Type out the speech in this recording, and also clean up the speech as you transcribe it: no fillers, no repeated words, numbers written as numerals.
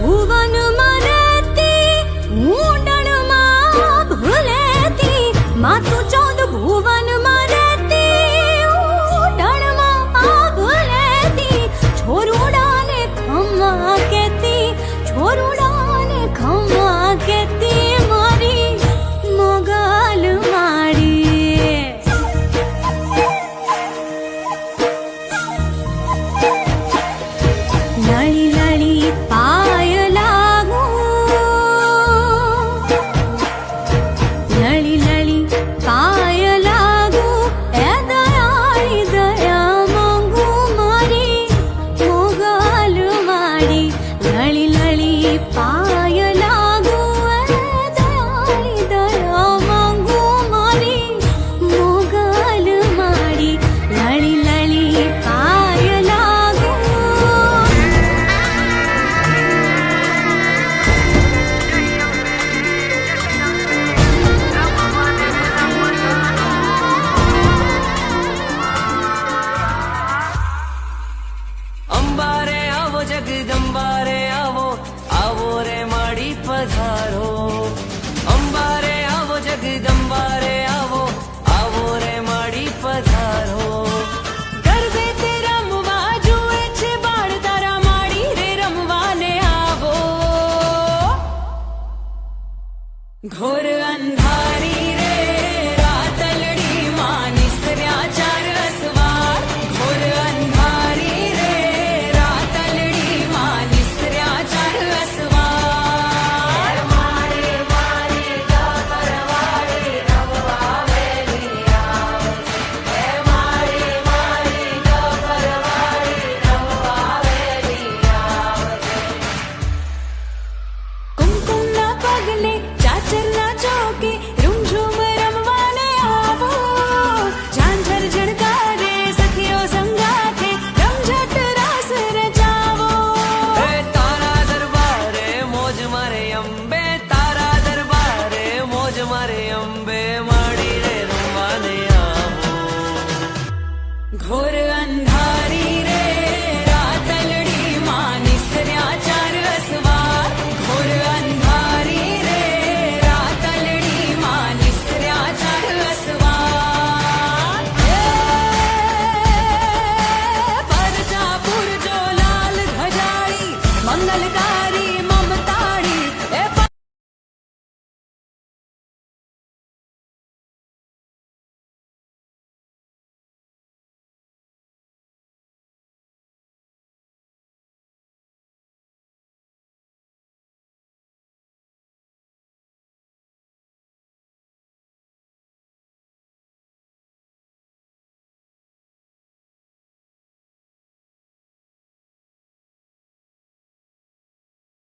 भुवन मरेती ऊंडण मा भूलेती मातु चौद भुवन मरेती ऊंडण मा भूलेती छोरुडा ने खम्मा केती छोरुडा ने खम्मा केती मारी मोगल माड़ी लड़ी लड़ी पाय लागू लड़ी लड़ी पाय लागू ए दयाली दया मांगू मारी मोगल माड़ी लड़ी लड़ी पाय लागू ए दयाली दया मांगू मारी मोगल माड़ी लड़ी लड़ी पाय लागू अंबारे आवो जगदंबारे आवो आवो रे माड़ी पधारो अंबारे आवो जगदंबारे आवो आवो रे माड़ी पधारो गरबे ते रमवा जुए छे बाळ तारा माड़ी रे रमवाने आवो घोर